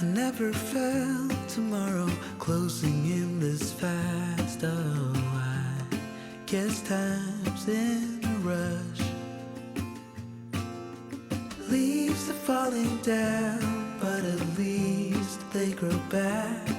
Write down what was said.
never felt tomorrow closing in this fast. Oh, I guess time's in a rush. Leaves are falling down, but at least they grow back.